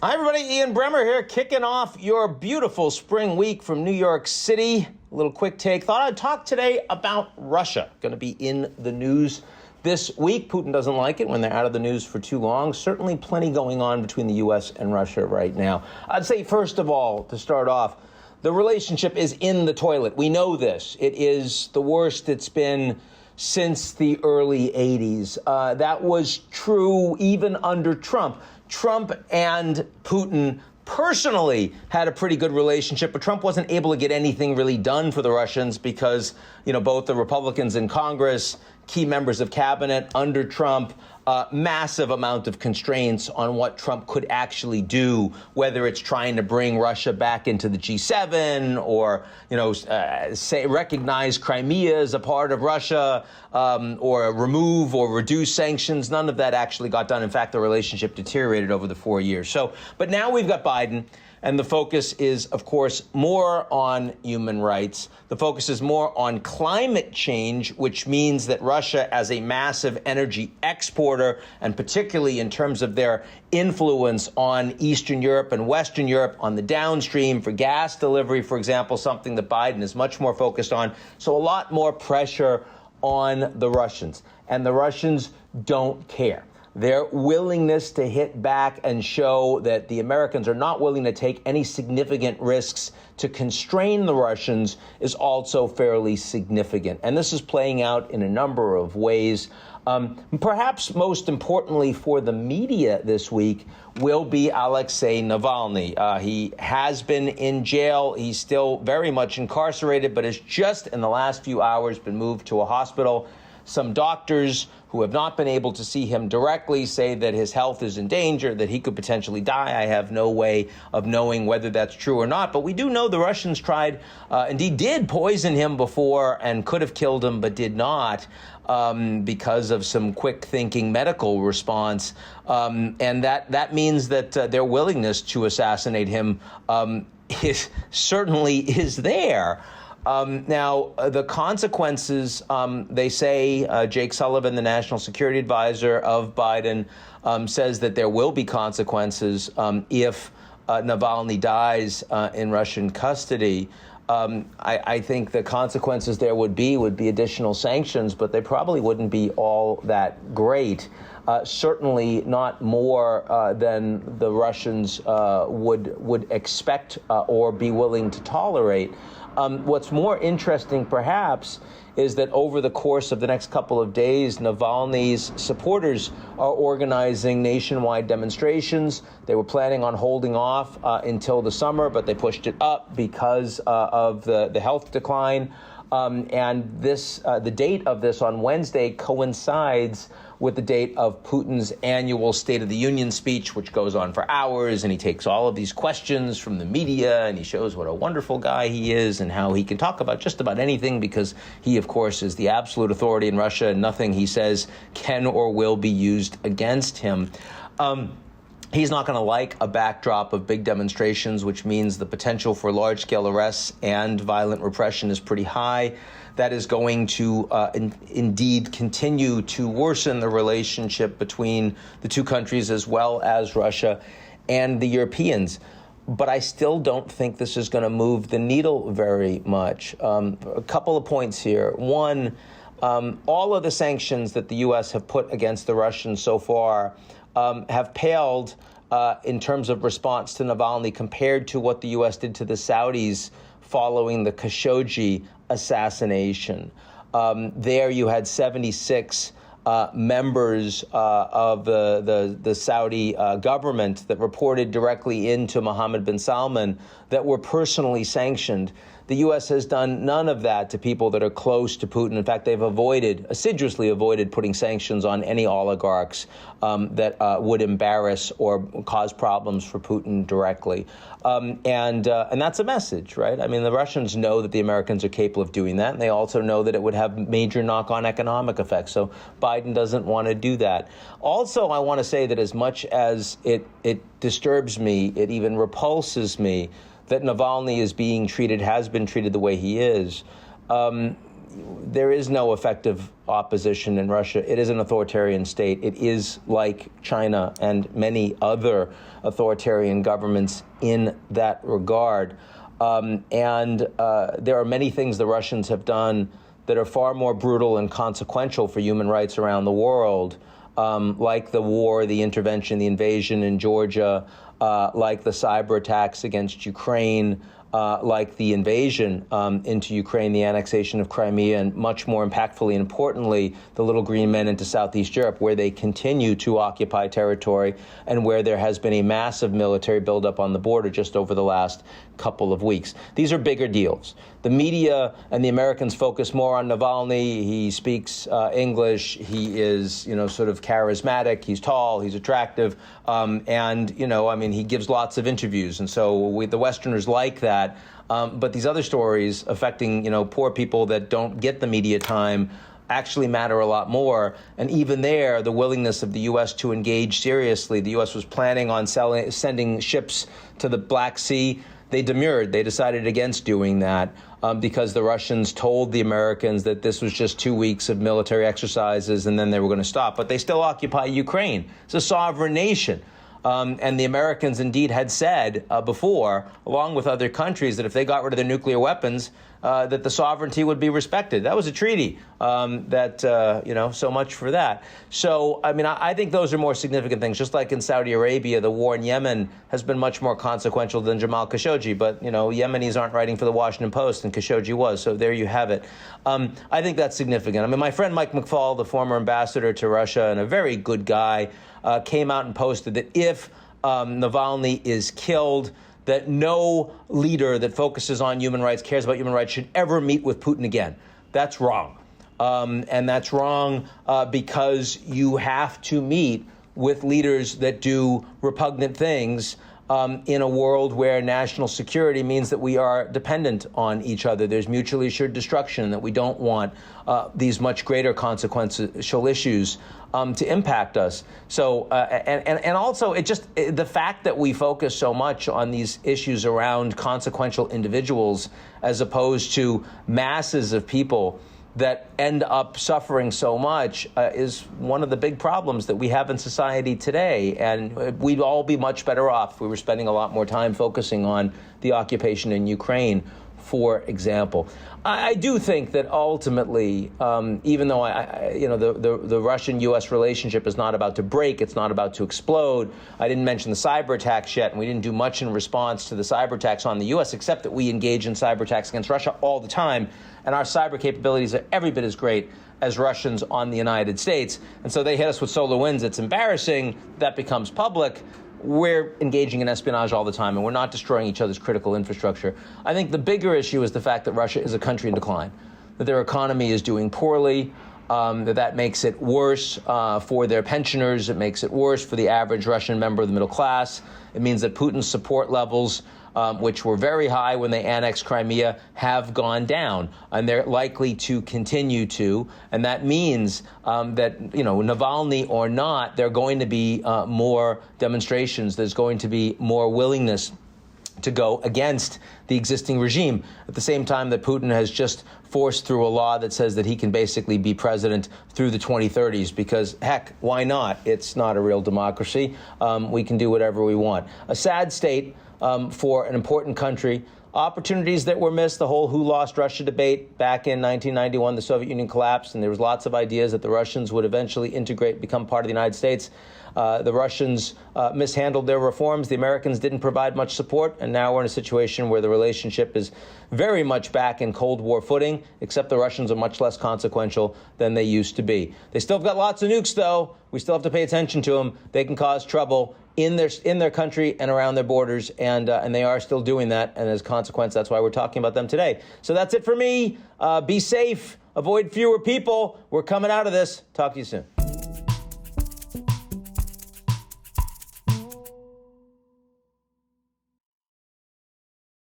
Hi, everybody. Ian Bremmer here, kicking off your beautiful spring week from New York City. A little quick take. Thought I'd talk today about Russia. Going to be in the news this week. Putin doesn't like it when they're out of the news for too long. Certainly plenty going on between the U.S. and Russia right now. I'd say, first of all, to start off, the relationship is in the toilet. We know this. It is the worst it's been since the early 80s. That was true even under Trump. Trump and Putin personally had a pretty good relationship, but Trump wasn't able to get anything really done for the Russians because, both the Republicans in Congress, key members of cabinet under Trump, massive amount of constraints on what Trump could actually do, whether it's trying to bring Russia back into the G7 or, recognize Crimea as a part of Russia, or remove or reduce sanctions. None of that actually got done. In fact, the relationship deteriorated over the 4 years. But now we've got Biden. And the focus is, of course, more on human rights. The focus is more on climate change, which means that Russia, as a massive energy exporter, and particularly in terms of their influence on Eastern Europe and Western Europe, on the downstream for gas delivery, for example, something that Biden is much more focused on. So a lot more pressure on the Russians. And the Russians don't care. Their willingness to hit back and show that the Americans are not willing to take any significant risks to constrain the Russians is also fairly significant. And this is playing out in a number of ways. Perhaps most importantly for the media this week will be Alexei Navalny. He has been in jail. He's still very much incarcerated, but has just in the last few hours been moved to a hospital. Some doctors who have not been able to see him directly say that his health is in danger, that he could potentially die. I have no way of knowing whether that's true or not. But we do know the Russians tried, indeed did poison him before and could have killed him, but did not because of some quick thinking medical response. And that means that their willingness to assassinate him certainly is there. Now, the consequences, they say, Jake Sullivan, the national security advisor of Biden, says that there will be consequences if Navalny dies in Russian custody. I think the consequences there would be additional sanctions, but they probably wouldn't be all that great. Certainly not more than the Russians would expect or be willing to tolerate. What's more interesting, perhaps, is that over the course of the next couple of days, Navalny's supporters are organizing nationwide demonstrations. They were planning on holding off until the summer, but they pushed it up because of the health decline. And this, the date of this on Wednesday coincides with the date of Putin's annual State of the Union speech, which goes on for hours, and he takes all of these questions from the media, and he shows what a wonderful guy he is and how he can talk about just about anything because he, of course, is the absolute authority in Russia, and nothing he says can or will be used against him. He's not going to like a backdrop of big demonstrations, which means the potential for large-scale arrests and violent repression is pretty high. That is going to indeed continue to worsen the relationship between the two countries as well as Russia and the Europeans. But I still don't think this is going to move the needle very much. A couple of points here. One, all of the sanctions that the U.S. have put against the Russians so far have paled in terms of response to Navalny compared to what the U.S. did to the Saudis following the Khashoggi assassination. There you had 76 members of the Saudi government that reported directly into Mohammed bin Salman that were personally sanctioned. The U.S. has done none of that to people that are close to Putin. In fact, they've assiduously avoided putting sanctions on any oligarchs that would embarrass or cause problems for Putin directly. And that's a message, right? I mean, the Russians know that the Americans are capable of doing that, and they also know that it would have major knock-on economic effects. So Biden doesn't want to do that. Also, I want to say that as much as it disturbs me, it even repulses me that Navalny has been treated the way he is. there is no effective opposition in Russia. It is an authoritarian state. It is like China and many other authoritarian governments in that regard. There are many things the Russians have done that are far more brutal and consequential for human rights around the world, like the war, the intervention, the invasion in Georgia, like the cyber attacks against Ukraine, like the invasion into Ukraine, the annexation of Crimea, and much more impactfully and importantly, the little green men into Southeast Europe, where they continue to occupy territory and where there has been a massive military buildup on the border just over the last couple of weeks. These are bigger deals. The media and the Americans focus more on Navalny. He speaks English. He is, sort of charismatic. He's tall. He's attractive. He gives lots of interviews. And so the Westerners like that. But these other stories affecting, poor people that don't get the media time actually matter a lot more. And even there, the willingness of the U.S. to engage seriously. The U.S. was planning on sending ships to the Black Sea. They demurred. They decided against doing that because the Russians told the Americans that this was just 2 weeks of military exercises and then they were going to stop. But they still occupy Ukraine. It's a sovereign nation. And the Americans indeed had said before, along with other countries, that if they got rid of their nuclear weapons, that the sovereignty would be respected. That was a treaty so much for that. So, I think those are more significant things. Just like in Saudi Arabia, the war in Yemen has been much more consequential than Jamal Khashoggi. But, Yemenis aren't writing for the Washington Post, and Khashoggi was. So there you have it. I think that's significant. My friend Mike McFaul, the former ambassador to Russia and a very good guy, came out and posted that if Navalny is killed, that no leader that focuses on human rights, cares about human rights, should ever meet with Putin again. That's wrong. And that's wrong because you have to meet with leaders that do repugnant things in a world where national security means that we are dependent on each other. There's mutually assured destruction, that we don't want these much greater consequential issues to impact us. So, and also the fact that we focus so much on these issues around consequential individuals as opposed to masses of people that end up suffering so much is one of the big problems that we have in society today. And we'd all be much better off if we were spending a lot more time focusing on the occupation in Ukraine, for example. I do think that ultimately, even though the Russian-U.S. relationship is not about to break, it's not about to explode. I didn't mention the cyber attacks yet, and we didn't do much in response to the cyber attacks on the U.S., except that we engage in cyber attacks against Russia all the time, and our cyber capabilities are every bit as great as Russians on the United States. And so they hit us with solar winds. It's embarrassing. That becomes public. We're engaging in espionage all the time, and we're not destroying each other's critical infrastructure. I think the bigger issue is the fact that Russia is a country in decline, that their economy is doing poorly, that makes it worse for their pensioners. It makes it worse for the average Russian member of the middle class. It means that Putin's support levels, which were very high when they annexed Crimea, have gone down, and they're likely to continue to. And that means that, Navalny or not, there are going to be more demonstrations. There's going to be more willingness to go against the existing regime, at the same time that Putin has just forced through a law that says that he can basically be president through the 2030s, because, heck, why not? It's not a real democracy. We can do whatever we want. A sad state for an important country. Opportunities that were missed, the whole who lost Russia debate back in 1991, the Soviet Union collapsed, and there was lots of ideas that the Russians would eventually integrate, become part of the United States. The Russians mishandled their reforms. The Americans didn't provide much support, and now we're in a situation where the relationship is very much back in Cold War footing, except the Russians are much less consequential than they used to be. They still have got lots of nukes, though. We still have to pay attention to them. They can cause trouble in their country and around their borders, and they are still doing that. And as a consequence, that's why we're talking about them today. So that's it for me. Be safe. Avoid fewer people. We're coming out of this. Talk to you soon.